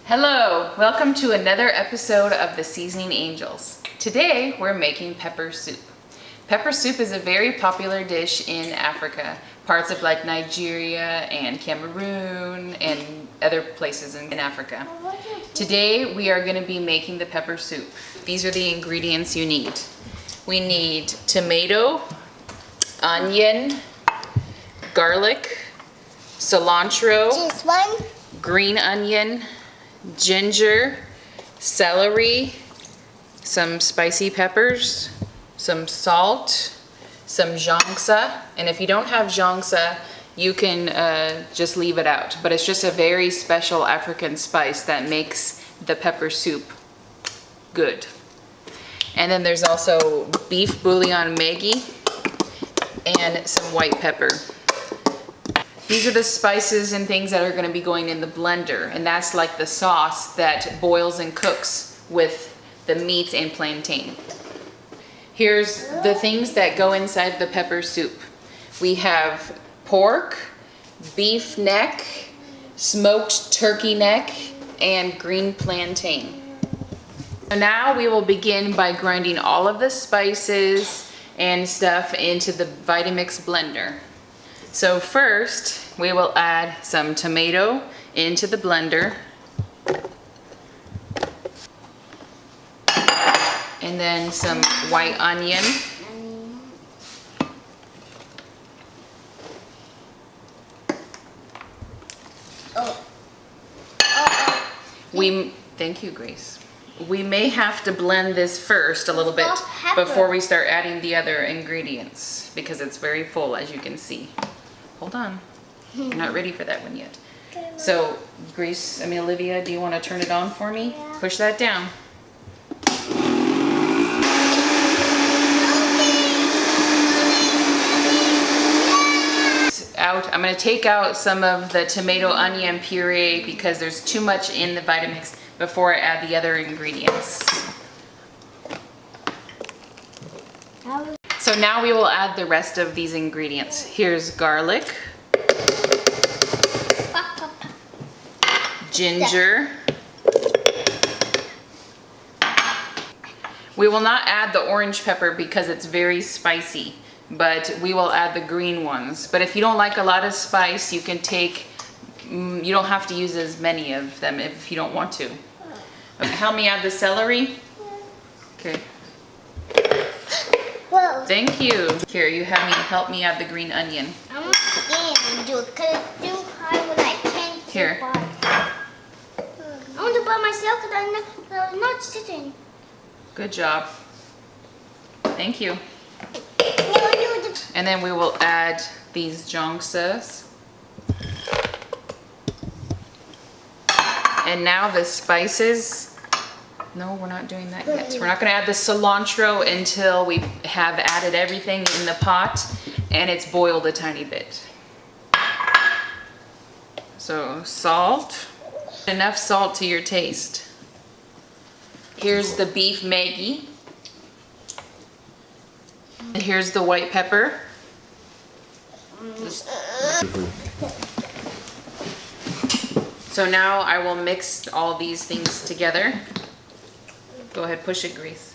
Hello, welcome to another episode of the Seasoning Angels. Today we're making pepper soup. Pepper soup is a very popular dish in Africa, parts of like Nigeria and Cameroon and other places in Africa. Today we are going to be making the pepper soup. These are the ingredients you need. We need tomato, onion, garlic, cilantro, Just one. green onion, ginger, celery, some spicy peppers, some salt, some jangsa, and if you don't have jangsa, you can just leave it out. But it's just a very special African spice that makes the pepper soup good. And then there's also beef bouillon Maggi and some white pepper. These are the spices and things that are going to be going in the blender, and that's like the sauce that boils and cooks with the meats and plantain. Here's the things that go inside the pepper soup. We have pork, beef neck, smoked turkey neck, and green plantain. So now we will begin by grinding all of the spices and stuff into the Vitamix blender. So first, we will add some tomato into the blender. And then some white onion. Thank you, Grace. We may have to blend this first a little bit before we start adding the other ingredients because it's very full, as you can see. Hold on, you're not ready for that one yet. So, Olivia, do you want to turn it on for me? Yeah. Push that down. I'm going to take out some of the tomato onion puree because there's too much in the Vitamix before I add the other ingredients. So now we will add the rest of these ingredients. Here's garlic, ginger. We will not add the orange pepper because it's very spicy, but we will add the green ones. But if you don't like a lot of spice, you can take, you don't have to use as many of them if you don't want to. Okay, help me add the celery. Okay. Whoa. Thank you. Here, you have me help me add the green onion. I'm scared to do it because it's too hard when I can't. Here. I want to buy myself because I'm not sitting. Good job. Thank you. No, you do. And then we will add these jongsas. And now the spices. No, we're not doing that yet. We're not going to add the cilantro until we have added everything in the pot and it's boiled a tiny bit. So salt, enough salt to your taste. Here's the beef Maggi. And here's the white pepper. So now I will mix all these things together. Go ahead, push it, Grace.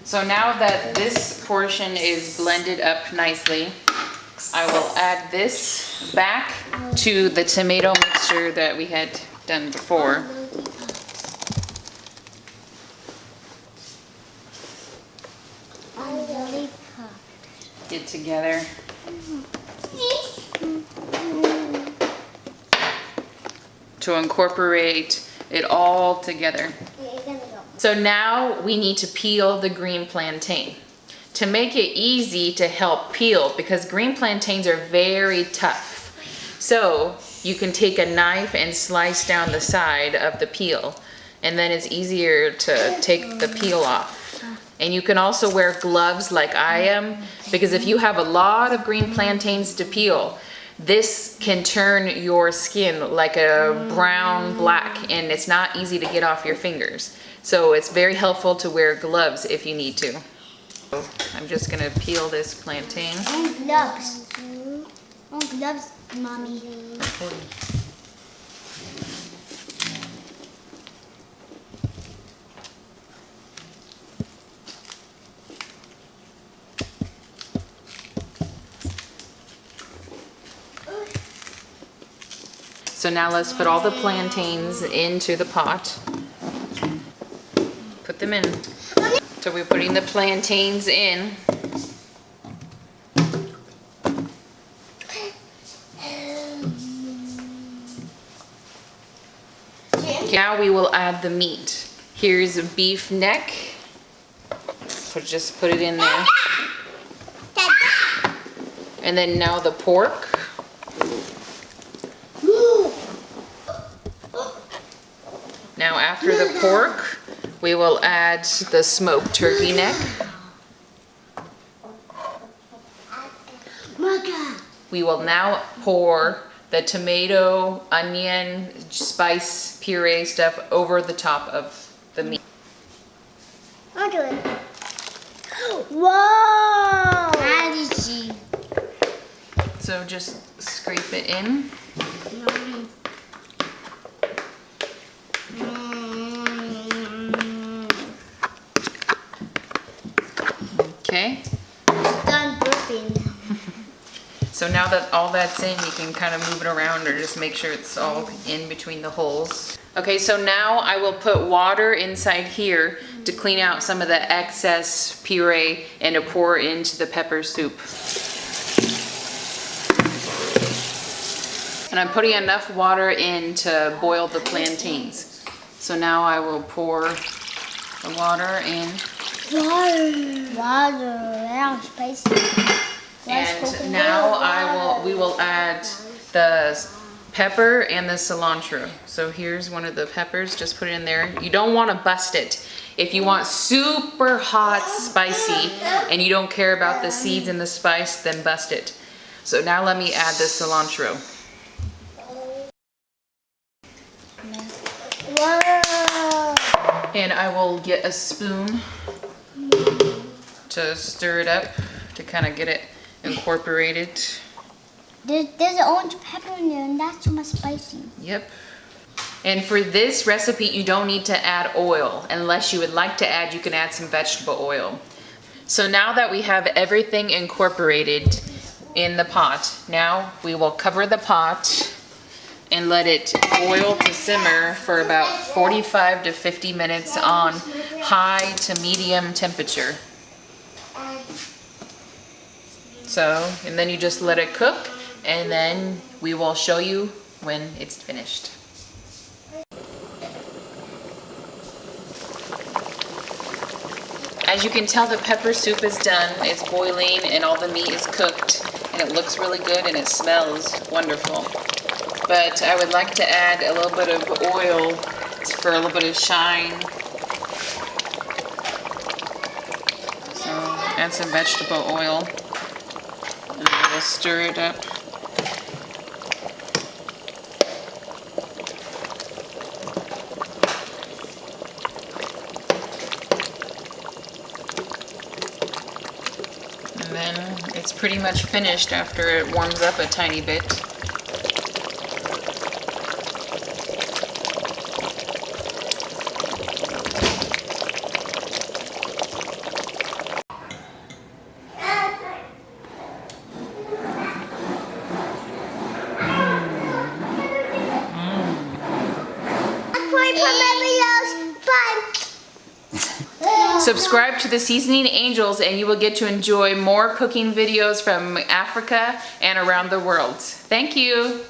So now that this portion is blended up nicely, I will add this back to the tomato mixture that we had done before. Get together. To incorporate it all together. So now we need to peel the green plantain. To make it easy to help peel, because green plantains are very tough. So you can take a knife and slice down the side of the peel, and then it's easier to take the peel off. And you can also wear gloves like I am, because if you have a lot of green plantains to peel, this can turn your skin like a brown black, and it's not easy to get off your fingers. So it's very helpful to wear gloves if you need to. I'm just gonna peel this plantain. And gloves. And gloves, mommy. So now let's put all the plantains into the pot. Put them in. So we're putting the plantains in. Now we will add the meat. Here's a beef neck. Just put it in there. And then now the pork. Now after the pork, we will add the smoked turkey neck. We will now pour the tomato, onion, spice, puree stuff over the top of the meat. I'll do it. Whoa! How did she? So just scrape it in. Okay. Done burping. So now that all that's in, you can kind of move it around or just make sure it's all in between the holes. Okay, so now I will put water inside here to clean out some of the excess puree and to pour into the pepper soup. And I'm putting enough water in to boil the plantains. So now I will pour the water in. Water, that's spicy. And now we will add the pepper and the cilantro. So here's one of the peppers, just put it in there. You don't want to bust it. If you want super hot spicy and you don't care about the seeds and the spice, then bust it. So now let me add the cilantro. Wow. And I will get a spoon to stir it up to kind of get it incorporated. There's an orange pepper in there and that's too much spicy. Yep. And for this recipe, you don't need to add oil. Unless you would like to add, you can add some vegetable oil. So now that we have everything incorporated in the pot, now we will cover the pot and let it boil to simmer for about 45 to 50 minutes on high to medium temperature. So, and then you just let it cook, and then we will show you when it's finished. As you can tell, the pepper soup is done. It's boiling and all the meat is cooked, and it looks really good and it smells wonderful. But I would like to add a little bit of oil for a little bit of shine. So add some vegetable oil. And I will stir it up. And then it's pretty much finished after it warms up a tiny bit. Subscribe to the Seasoning Angels and you will get to enjoy more cooking videos from Africa and around the world. Thank you.